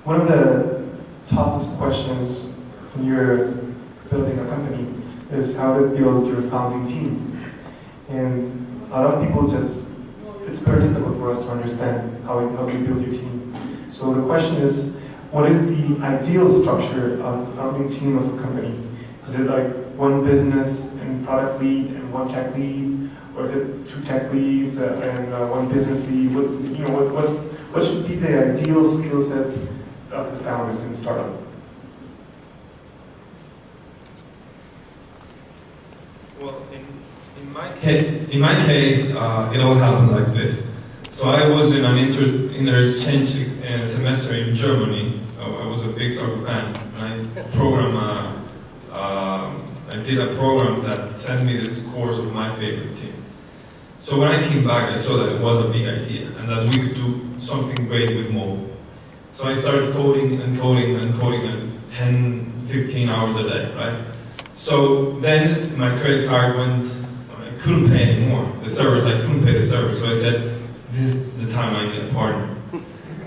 one of the toughest questions when you're building a company is how to build your founding team. And a lot of people it's very difficult for us to understand how you build your team. So the question is, what is the ideal structure of the founding team of a company? Is it like one business and product lead and one tech lead, or is it two tech leads and one business lead? What should be the ideal skill set of the founders in startup? Well, in my case, it all happened like this. So I was in an interchange semester in Germany. I was a big soccer fan, and I did a program that sent me the scores of my favorite team. So when I came back, I saw that it was a big idea and that we could do something great with mobile. So I started coding and 10, 15 hours a day, right? So then my credit card went, I couldn't pay anymore. I couldn't pay the servers. So I said, this is the time I get a partner.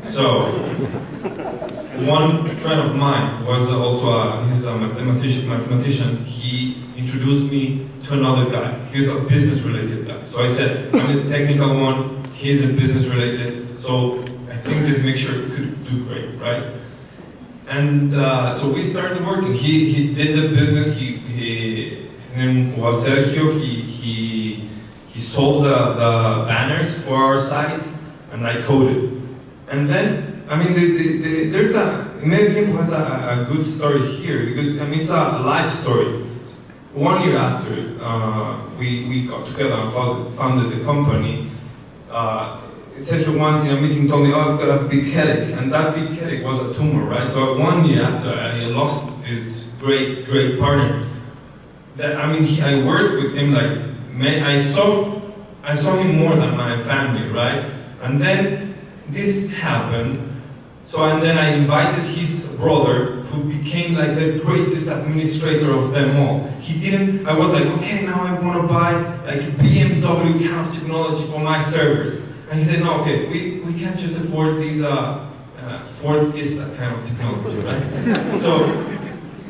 So one friend of mine was also he's a mathematician. He introduced me to another guy. He's a business-related guy. So I said, I'm the technical one, he's a business-related. So I think this mixture could do great, right? And so we started working. He did the business. His name was Sergio. He sold the banners for our site, and I coded. And then, I mean, there's Meditiempo has a good story here because it's a life story. 1 year after we got together and founded the company, Sergio once in a meeting told me, "Oh, I've got a big headache," and that big headache was a tumor, right? So 1 year after I lost this great partner, I worked with him like I saw him more than my family, right? And then this happened. So and then I invited his brother, who became like the greatest administrator of them all. I was like, okay, now I want to buy like a BMW kind of technology for my servers. And he said, no, okay, we can't just afford these Ford Fiesta kind of technology, right? So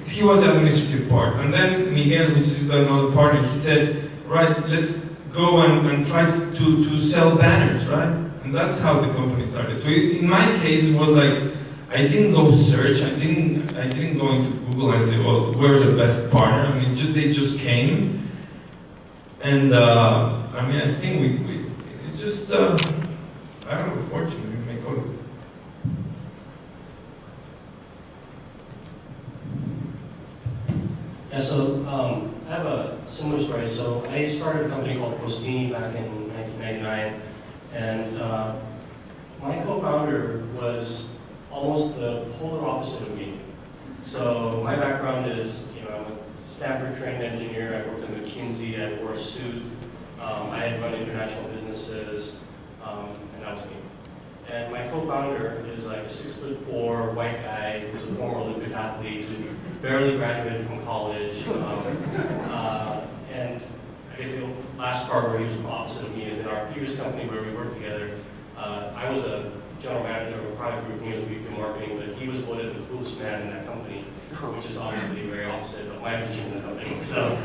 he was the administrative part. And then Miguel, which is another partner, he said, right, let's go and try to sell banners, right? And that's how the company started. So in my case, it was like, I didn't go search, I didn't go into Google and say, well, where's the best partner? I mean, they just came. And I think it's just, I don't know, fortunately, we make code. Yeah, so I have a similar story. So I started a company called Postini back in 1999, and my co-founder was almost the polar opposite of me. So my background is, I'm a Stanford-trained engineer. I worked at McKinsey. I wore a suit. I had run international businesses, and that was me. And my co-founder is like a 6'4" white guy who's a former Olympic athlete who barely graduated from college. And I guess the last part where he was opposite of me is in our previous company where we worked together. I was a general manager of a product group, and he was a VP of marketing, but he was voted the coolest man in that company, which is obviously very opposite of my position in the company. So,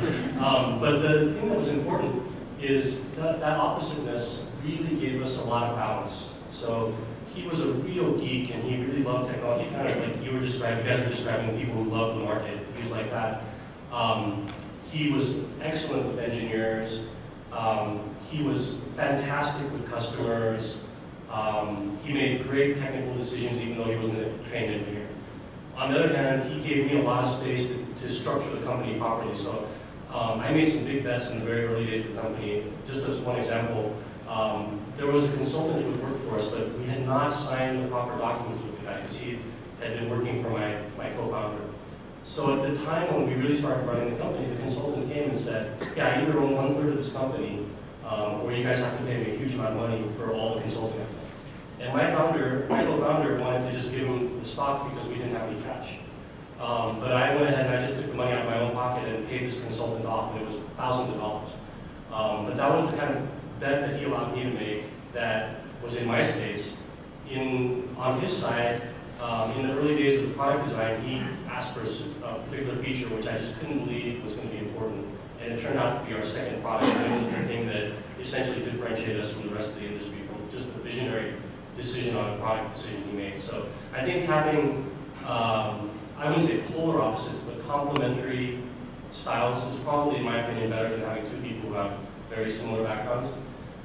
but the thing that was important is that oppositeness really gave us a lot of balance. So he was a real geek, and he really loved technology, kind of like you guys were describing people who love the market. He was like that. He was excellent with engineers. He was fantastic with customers. He made great technical decisions even though he wasn't a trained engineer. On the other hand, he gave me a lot of space to structure the company properly. So I made some big bets in the very early days of the company. Just as one example, there was a consultant who worked for us, but we had not signed the proper documents with the guy because he had been working for my co-founder. So at the time when we really started running the company, the consultant came and said, yeah, I either own 1/3 of this company, or you guys have to pay me a huge amount of money for all the consulting. And my co-founder wanted to just give him the stock because we didn't have any cash. But I went ahead and I just took the money out of my own pocket and paid this consultant off, and it was thousands of dollars. But that was the kind of bet that he allowed me to make that was in my space. On his side, In the early days of the product design, he asked for a particular feature which I just couldn't believe was going to be important. And it turned out to be our second product, and it was the thing that essentially differentiated us from the rest of the industry, from just the visionary decision on a product decision he made. So I think having, I wouldn't say polar opposites, but complementary styles is probably, in my opinion, better than having two people who have very similar backgrounds.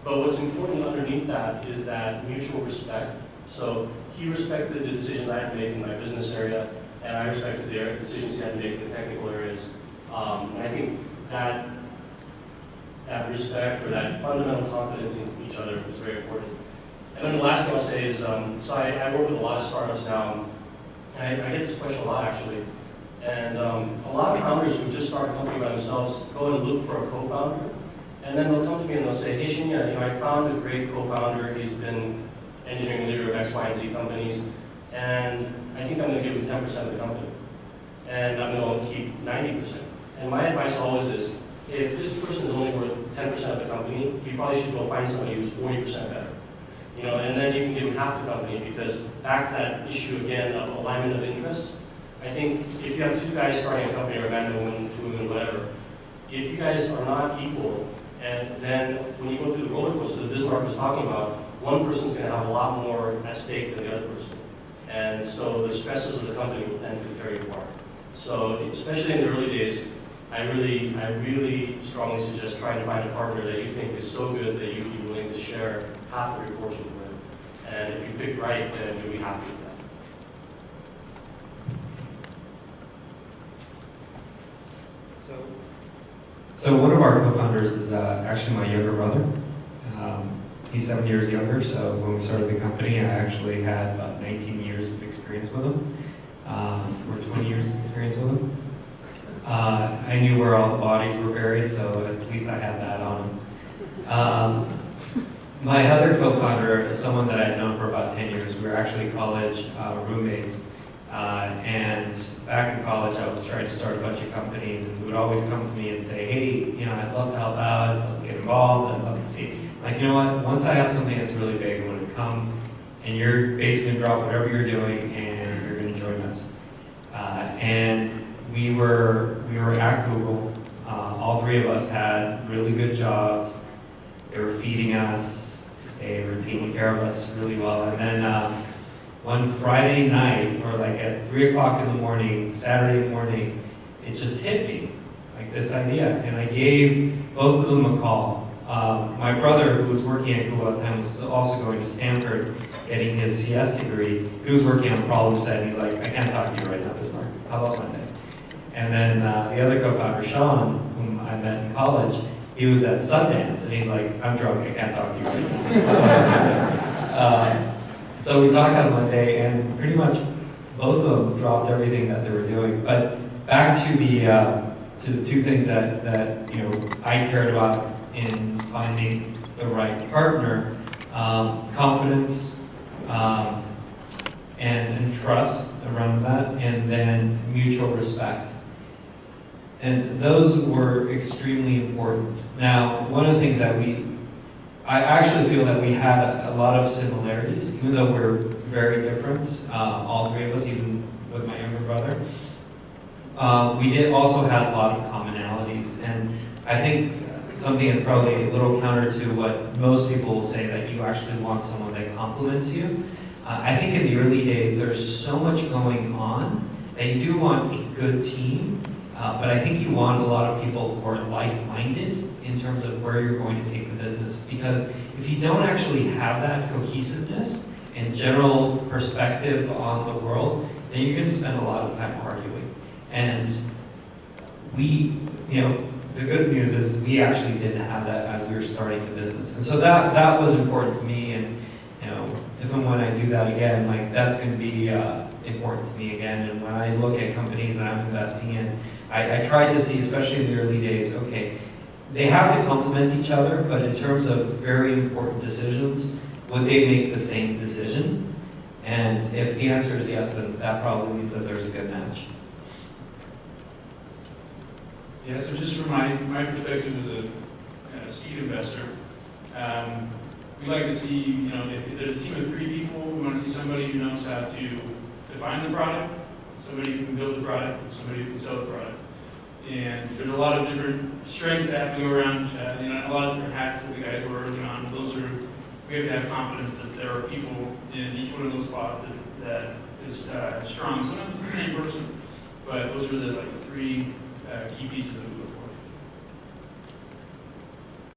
But what's important underneath that is that mutual respect. So he respected the decisions I had to make in my business area, and I respected the decisions he had to make in the technical areas. And I think that respect, or that fundamental confidence in each other is very important. And then the last thing I'll say is, so I work with a lot of startups now, and I get this question a lot actually. And a lot of founders who just start a company by themselves go and look for a co-founder, and then they'll come to me and they'll say, hey Shinya, I found a great co-founder, he's been engineering leader of X, Y, and Z companies, and I think I'm going to give him 10% of the company, and I'm going to keep 90%. And my advice always is, if this person is only worth 10% of the company, you probably should go find somebody who's 40% better. And then you can give them half the company, because back to that issue again of alignment of interests. I think if you have two guys starting a company, or a man and a woman, two women, whatever, if you guys are not equal, and then when you go through the roller coaster that Bismarck was talking about, one person's going to have a lot more at stake than the other person. And so the stresses of the company will tend to carry apart. So especially in the early days, I really strongly suggest trying to find a partner that you think is so good that you'd be willing to share half of your fortune with. And if you pick right, then you'll be happy with that. So one of our co-founders is actually my younger brother. He's 7 years younger, so when we started the company, I actually had about 19 years of experience with him, or 20 years of experience with him. I knew where all the bodies were buried, so at least I had that on him. My other co-founder is someone that I had known for about 10 years. We were actually college roommates. And back in college, I was trying to start a bunch of companies, and he would always come to me and say, hey, I'd love to help out, I'd love to get involved, I'd love to see. Like, you know what, once I have something that's really big, I'm going to come, and you're basically going to drop whatever you're doing, and you're going to join us. And we were at Google. All three of us had really good jobs. They were feeding us. They were taking care of us really well. And then one Friday night, or like at 3 o'clock in the morning, Saturday morning, it just hit me, like this idea. And I gave both of them a call. My brother, who was working at Google at the time, was also going to Stanford, getting his CS degree. He was working on a problem set, and he's like, I can't talk to you right now, Bismarck. How about Monday? And then the other co-founder, Sean, whom I met in college, he was at Sundance, and he's like, I'm drunk, I can't talk to you right now. So we talked on Monday, and pretty much both of them dropped everything that they were doing. But back to the two things that I cared about in finding the right partner: confidence and trust around that, and then mutual respect. And those were extremely important. Now, one of the things that I actually feel that we had a lot of similarities, even though we're very different, all three of us, even with my younger brother. We did also have a lot of commonalities, and I think something that's probably a little counter to what most people will say, that you actually want someone that complements you. I think in the early days, there's so much going on that you do want a good team, but I think you want a lot of people who are like-minded in terms of where you're going to take the business. Because if you don't actually have that cohesiveness and general perspective on the world, then you're going to spend a lot of time arguing. And the good news is we actually didn't have that as we were starting the business. And so that was important to me, and if and when I do that again, like, that's going to be important to me again. And when I look at companies that I'm investing in, I try to see, especially in the early days, okay, they have to complement each other, but in terms of very important decisions, would they make the same decision? And if the answer is yes, then that probably means that there's a good match. Yeah, so just from my perspective as a seed investor, we like to see, if there's a team of 3 people, we want to see somebody who knows how to define the product, somebody who can build the product, and somebody who can sell the product. And there's a lot of different strengths that have to go around, a lot of different hats that the guys were working on. We have to have confidence that there are people in each one of those spots that is strong. Sometimes it's the same person, but those are the three key pieces that we look for.